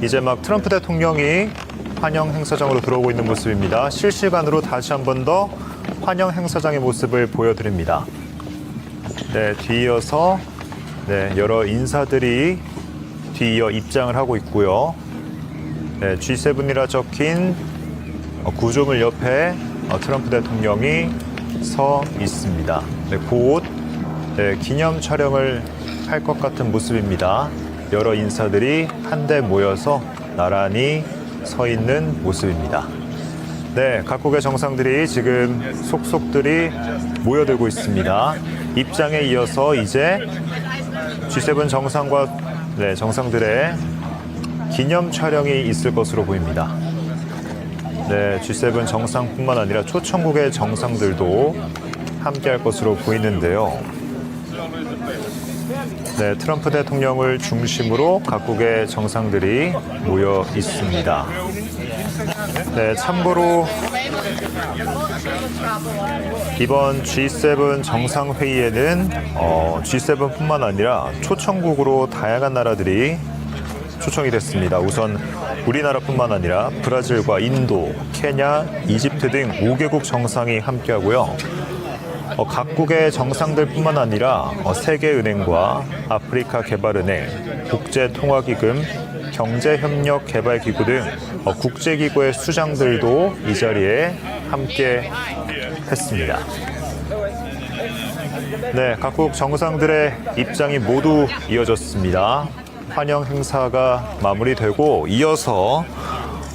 이제 막 트럼프 대통령이 환영 행사장으로 들어오고 있는 모습입니다. 실시간으로 다시 한 번 더 환영 행사장의 모습을 보여드립니다. 네, 뒤이어서 여러 인사들이 뒤이어 입장을 하고 있고요. 네, G7이라 적힌 구조물 옆에 트럼프 대통령이 서 있습니다. 네, 곧 기념 촬영을 할 것 같은 모습입니다. 여러 인사들이 한데 모여서 나란히 서 있는 모습입니다. 네, 각국의 정상들이 지금 속속들이 모여들고 있습니다. 입장에 이어서 이제 G7 정상과 정상들의 기념 촬영이 있을 것으로 보입니다. 네, G7 정상뿐만 아니라 초청국의 정상들도 함께할 것으로 보이는데요. 네, 트럼프 대통령을 중심으로 각국의 정상들이 모여 있습니다. 네, 참고로 이번 G7 정상회의에는 G7뿐만 아니라 초청국으로 다양한 나라들이 초청이 됐습니다. 우선 우리나라뿐만 아니라 브라질과 인도, 케냐, 이집트 등 5개국 정상이 함께하고요. 각국의 정상들뿐만 아니라 세계은행과 아프리카 개발은행, 국제통화기금, 경제협력개발기구 등 국제기구의 수장들도 이 자리에 함께 했습니다. 네, 각국 정상들의 입장이 모두 이어졌습니다. 환영 행사가 마무리되고 이어서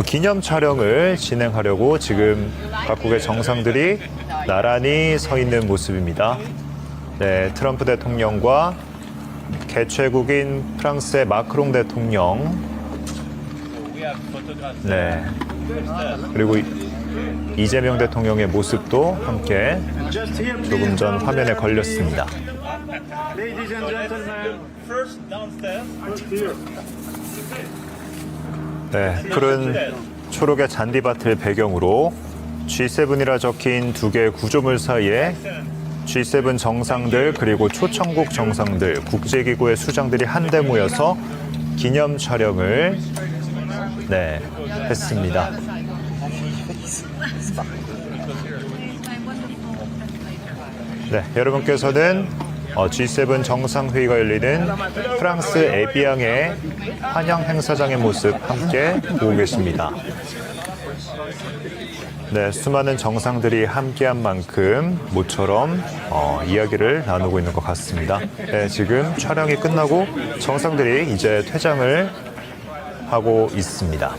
기념 촬영을 진행하려고 지금 각국의 정상들이 나란히 서 있는 모습입니다. 네, 트럼프 대통령과 개최국인 프랑스의 마크롱 대통령, 네, 그리고 이재명 대통령의 모습도 함께 조금 전 화면에 걸렸습니다. 네, 푸른 초록의 잔디밭을 배경으로 G7이라 적힌 두 개의 구조물 사이에 G7 정상들 그리고 초청국 정상들, 국제기구의 수장들이 한데 모여서 기념 촬영을 했습니다. 네, 여러분께서는 G7 정상회의가 열리는 프랑스 에비앙의 환영 행사장의 모습 함께 보고 계십니다. 네, 수많은 정상들이 함께한 만큼 모처럼 이야기를 나누고 있는 것 같습니다. 네, 지금 촬영이 끝나고 정상들이 이제 퇴장을 하고 있습니다.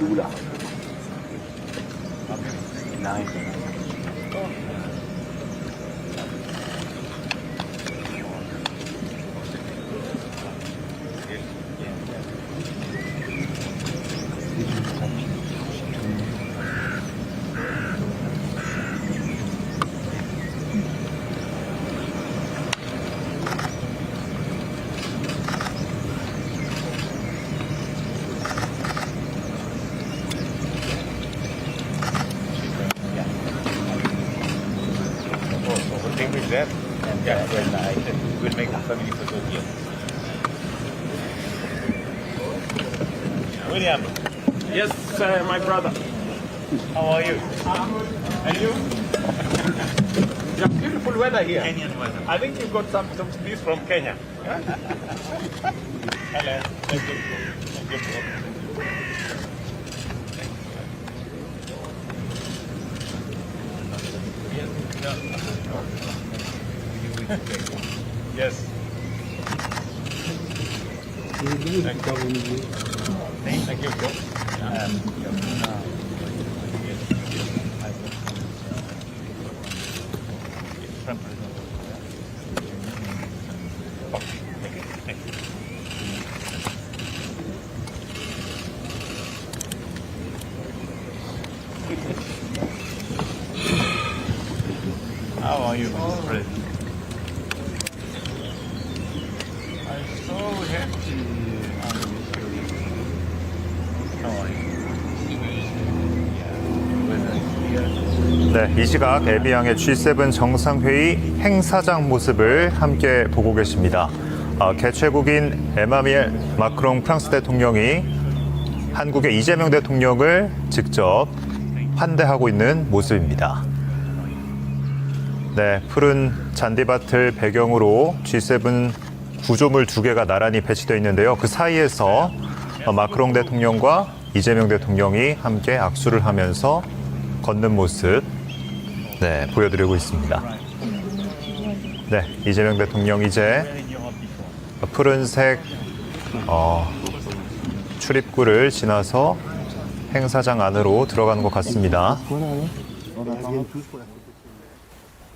Lula. Nein. That and when I will make a family photo here. William. Yes, my brother. How are you? And you? You have beautiful weather here. Kenyan weather. I think you've got some beef from Kenya. Hello. Thank you. Yes. Thank you. How are you, Mr. President? I'm so happy I miss you. How are you? Weather is clear. 네, 이 시각 에비앙의 G7 정상회의 행사장 모습을 함께 보고 계십니다. 개최국인 에마뉘엘 마크롱 프랑스 대통령이 한국의 이재명 대통령을 직접 환대하고 있는 모습입니다. 네, 푸른 잔디밭을 배경으로 G7 구조물 2개가 나란히 배치되어 있는데요. 그 사이에서 마크롱 대통령과 이재명 대통령이 함께 악수를 하면서 걷는 모습 보여드리고 있습니다. 네, 이재명 대통령 이제 푸른색 출입구를 지나서 행사장 안으로 들어가는 것 같습니다.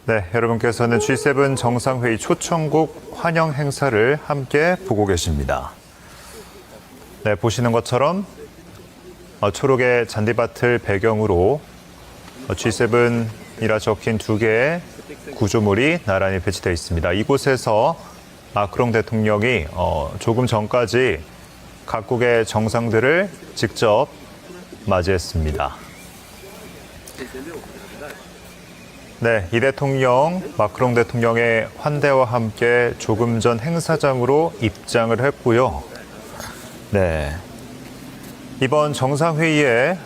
네, 여러분께서는 G7 정상회의 초청국 환영 행사를 함께 보고 계십니다. 네, 보시는 것처럼 초록의 잔디밭을 배경으로 G7이라 적힌 2개의 구조물이 나란히 배치되어 있습니다. 이곳에서 마크롱 대통령이 조금 전까지 각국의 정상들을 직접 맞이했습니다. 네, 이 대통령, 마크롱 대통령의 환대와 함께 조금 전 행사장으로 입장을 했고요. 네, 이번 정상회의의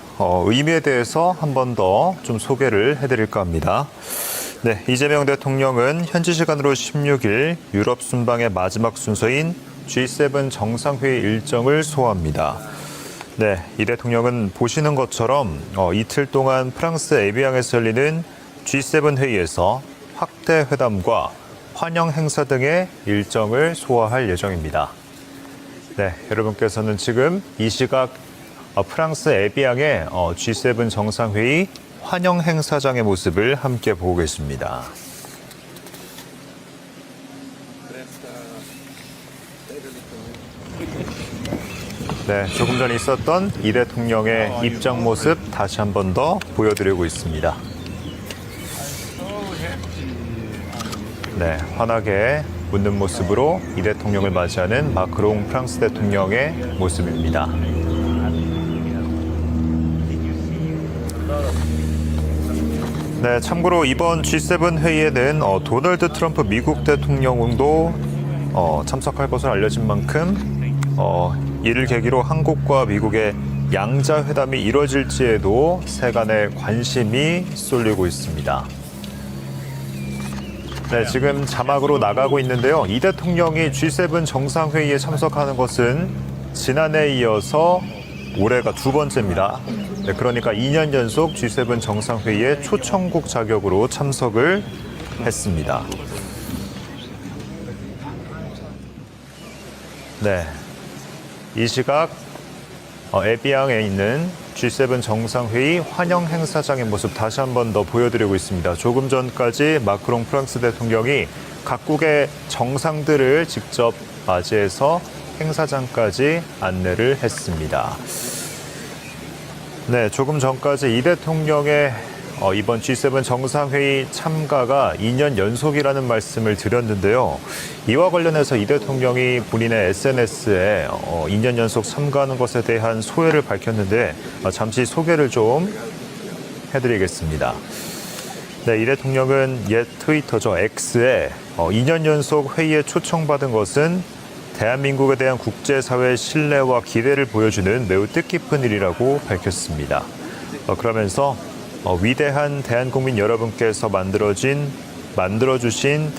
의미에 대해서 한 번 더 좀 소개를 해드릴까 합니다. 네, 이재명 대통령은 현지 시간으로 16일 유럽 순방의 마지막 순서인 G7 정상회의 일정을 소화합니다. 네, 이 대통령은 보시는 것처럼 이틀 동안 프랑스 에비앙에서 열리는 G7 회의에서 확대 회담과 환영 행사 등의 일정을 소화할 예정입니다. 네, 여러분께서는 지금 이 시각 프랑스 에비앙의 G7 정상회의 환영 행사장의 모습을 함께 보고 계십니다. 네, 조금 전 있었던 이 대통령의 입장 모습 다시 한 번 더 보여드리고 있습니다. 네, 환하게 웃는 모습으로 이 대통령을 맞이하는 마크롱 프랑스 대통령의 모습입니다. 네, 참고로 이번 G7 회의에는 도널드 트럼프 미국 대통령도 참석할 것으로 알려진 만큼 이를 계기로 한국과 미국의 양자 회담이 이뤄질지에도 세간의 관심이 쏠리고 있습니다. 네, 지금 자막으로 나가고 있는데요. 이 대통령이 G7 정상회의에 참석하는 것은 지난해에 이어서 올해가 2번째입니다. 네, 그러니까 2년 연속 G7 정상회의에 초청국 자격으로 참석을 했습니다. 네, 이 시각 에비앙에 있는 G7 정상회의 환영 행사장의 모습 다시 한 번 더 보여드리고 있습니다. 조금 전까지 마크롱 프랑스 대통령이 각국의 정상들을 직접 맞이해서 행사장까지 안내를 했습니다. 네, 조금 전까지 이 대통령의 이번 G7 정상회의 참가가 2년 연속이라는 말씀을 드렸는데요. 이와 관련해서 이 대통령이 본인의 SNS에 2년 연속 참가하는 것에 대한 소회를 밝혔는데 잠시 소개를 좀 해드리겠습니다. 네, 이 대통령은 옛 트위터죠, X에 2년 연속 회의에 초청받은 것은 대한민국에 대한 국제사회의 신뢰와 기대를 보여주는 매우 뜻깊은 일이라고 밝혔습니다. 그러면서 위대한 대한국민 여러분께서 만들어주신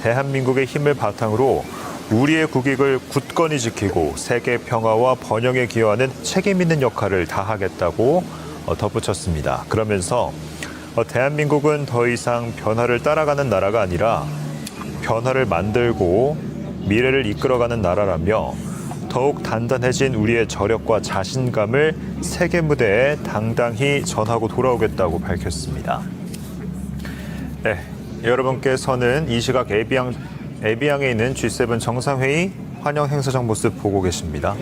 대한민국의 힘을 바탕으로 우리의 국익을 굳건히 지키고 세계 평화와 번영에 기여하는 책임 있는 역할을 다하겠다고 덧붙였습니다. 그러면서 대한민국은 더 이상 변화를 따라가는 나라가 아니라 변화를 만들고 미래를 이끌어가는 나라라며 더욱 단단해진 우리의 저력과 자신감을 세계 무대에 당당히 전하고 돌아오겠다고 밝혔습니다. 네, 여러분께서는 이 시각 에비앙에 있는 G7 정상회의 환영 행사장 모습 보고 계십니다.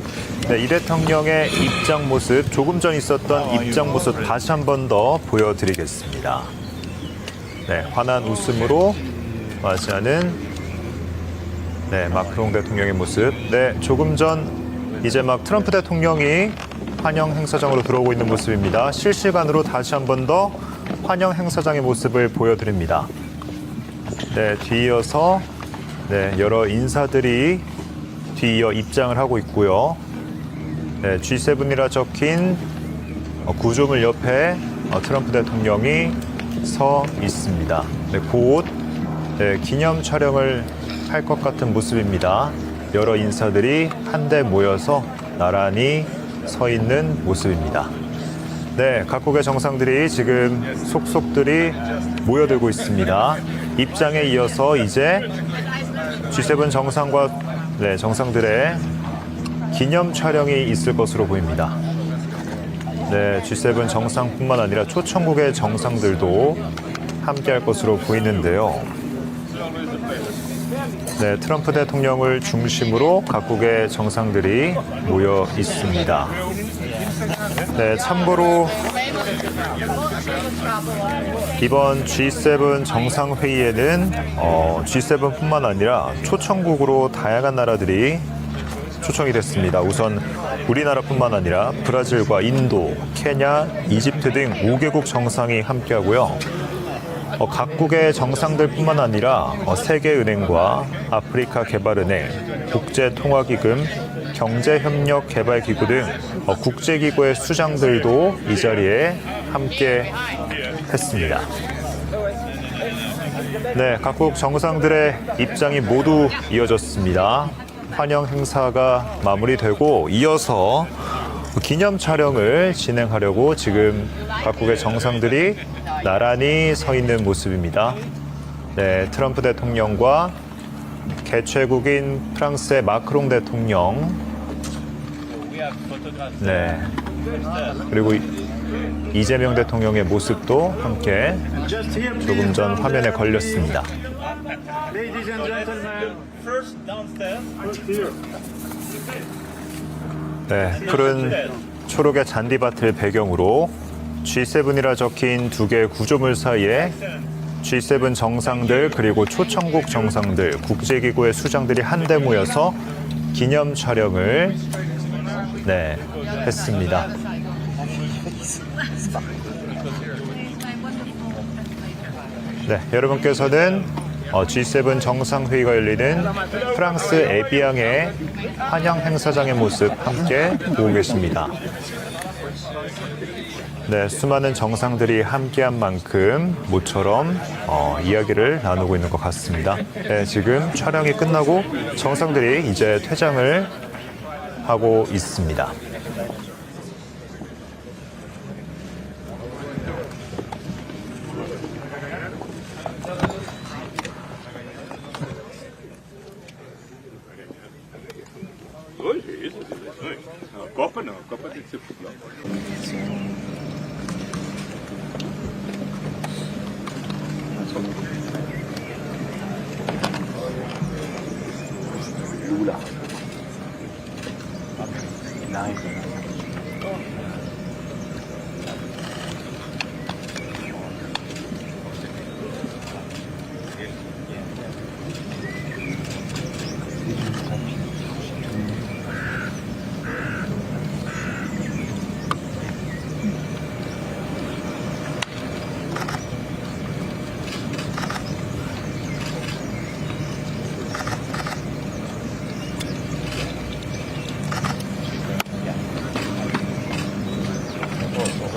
네, 이 대통령의 입장 모습, 조금 전 있었던 입장 모습 다시 한 번 더 보여드리겠습니다. 네, 환한 웃음으로 맞이하는 마크롱 대통령의 모습. 네, 조금 전 이제 막 트럼프 대통령이 환영 행사장으로 들어오고 있는 모습입니다. 실시간으로 다시 한 번 더 환영 행사장의 모습을 보여드립니다. 네, 뒤이어서 여러 인사들이 뒤이어 입장을 하고 있고요. 네, G7이라 적힌 구조물 옆에 트럼프 대통령이 서 있습니다. 네, 곧 기념 촬영을 할 것 같은 모습입니다. 여러 인사들이 한데 모여서 나란히 서 있는 모습입니다. 네, 각국의 정상들이 지금 속속들이 모여들고 있습니다. 입장에 이어서 이제 G7 정상과 정상들의 기념 촬영이 있을 것으로 보입니다. 네, G7 정상뿐만 아니라 초청국의 정상들도 함께할 것으로 보이는데요. 네, 트럼프 대통령을 중심으로 각국의 정상들이 모여 있습니다. 네, 참고로 이번 G7 정상회의에는 G7뿐만 아니라 초청국으로 다양한 나라들이 초청이 됐습니다. 우선 우리나라뿐만 아니라 브라질과 인도, 케냐, 이집트 등 5개국 정상이 함께하고요. 각국의 정상들뿐만 아니라 세계은행과 아프리카 개발은행, 국제통화기금, 경제협력개발기구 등 국제기구의 수장들도 이 자리에 함께 했습니다. 네, 각국 정상들의 입장이 모두 이어졌습니다. 환영 행사가 마무리되고 이어서 기념 촬영을 진행하려고 지금 각국의 정상들이 나란히 서 있는 모습입니다. 네, 트럼프 대통령과 개최국인 프랑스의 마크롱 대통령, 네, 그리고 이재명 대통령의 모습도 함께 조금 전 화면에 걸렸습니다. 네, 푸른 초록의 잔디밭을 배경으로 G7이라 적힌 두 개의 구조물 사이에 G7 정상들 그리고 초청국 정상들, 국제기구의 수장들이 한데 모여서 기념 촬영을 했습니다. 네, 여러분께서는 G7 정상회의가 열리는 프랑스 에비앙의 환영 행사장의 모습 함께 보고 계십니다. 네, 수많은 정상들이 함께한 만큼 모처럼 이야기를 나누고 있는 것 같습니다. 네, 지금 촬영이 끝나고 정상들이 이제 퇴장을 하고 있습니다. Copa tem que ser futebol. Lula. Nice.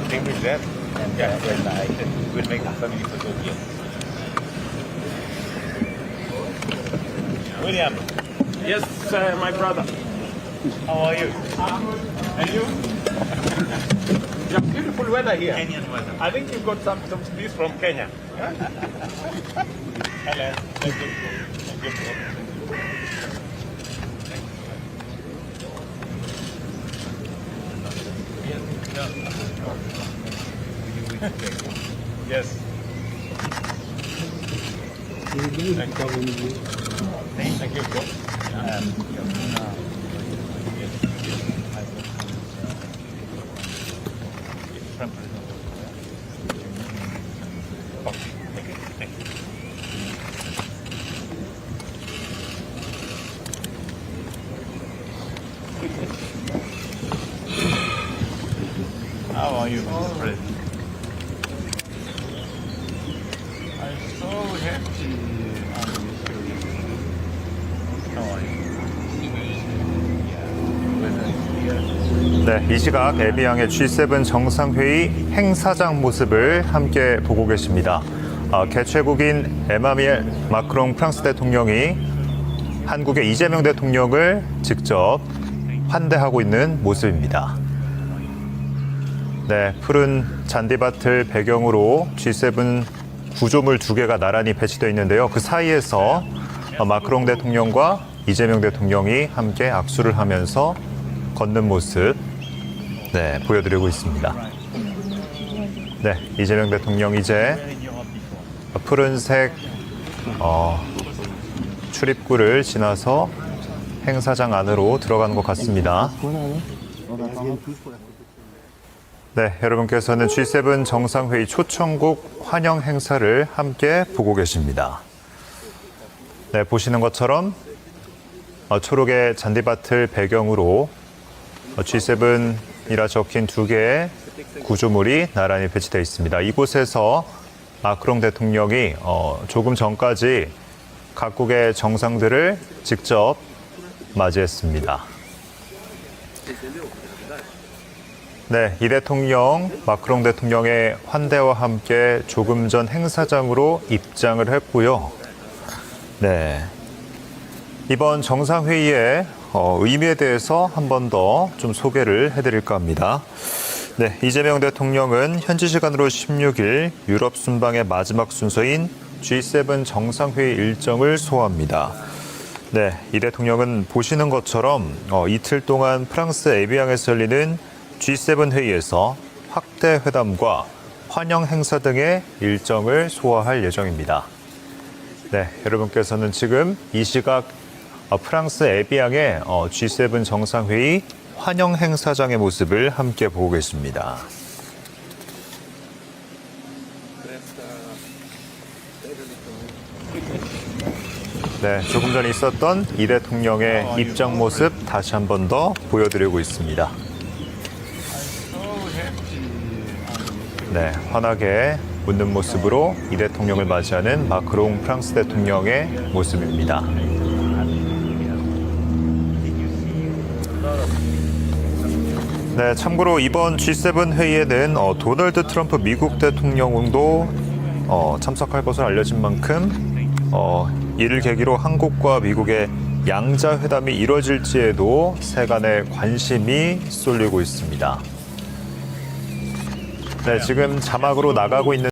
Thing with that, yeah, when I will make a family photo here. William, Yes, my brother. how are you? And you? Yeah, beautiful weather here. Kenyan weather. I think you've got some beef from Kenya. Hello. Let's go. Yes. Thank you. How are you, Mr. President? I'm so happy I'm with you. How are you? 네, 이 시각 에비앙의 G7 정상회의 행사장 모습을 함께 보고 계십니다. 개최국인 에마뉘엘 마크롱 프랑스 대통령이 한국의 이재명 대통령을 직접 환대하고 있는 모습입니다. 네, 푸른 잔디밭을 배경으로 G7 구조물 2개가 나란히 배치되어 있는데요. 그 사이에서 마크롱 대통령과 이재명 대통령이 함께 악수를 하면서 걷는 모습 보여드리고 있습니다. 네, 이재명 대통령 이제 푸른색 출입구를 지나서 행사장 안으로 들어가는 것 같습니다. 네, 여러분께서는 G7 정상회의 초청국 환영 행사를 함께 보고 계십니다. 네, 보시는 것처럼 초록의 잔디밭을 배경으로 G7이라 적힌 2개의 구조물이 나란히 배치되어 있습니다. 이곳에서 마크롱 대통령이 조금 전까지 각국의 정상들을 직접 맞이했습니다. 네, 이 대통령, 마크롱 대통령의 환대와 함께 조금 전 행사장으로 입장을 했고요. 네, 이번 정상회의의 의미에 대해서 한 번 더 좀 소개를 해드릴까 합니다. 네, 이재명 대통령은 현지 시간으로 16일 유럽 순방의 마지막 순서인 G7 정상회의 일정을 소화합니다. 네, 이 대통령은 보시는 것처럼 이틀 동안 프랑스 에비앙에서 열리는 G7 회의에서 확대 회담과 환영 행사 등의 일정을 소화할 예정입니다. 네, 여러분께서는 지금 이 시각 프랑스 에비앙의 G7 정상회의 환영 행사장의 모습을 함께 보고 계십니다. 네, 조금 전 있었던 이 대통령의 입장 모습 다시 한 번 더 보여드리고 있습니다. 네, 환하게 웃는 모습으로 이 대통령을 맞이하는 마크롱 프랑스 대통령의 모습입니다. 네, 참고로 이번 G7 회의에는 도널드 트럼프 미국 대통령도 참석할 것으로 알려진 만큼 이를 계기로 한국과 미국의 양자 회담이 이뤄질지에도 세간의 관심이 쏠리고 있습니다. 네, 지금 자막으로 나가고 있는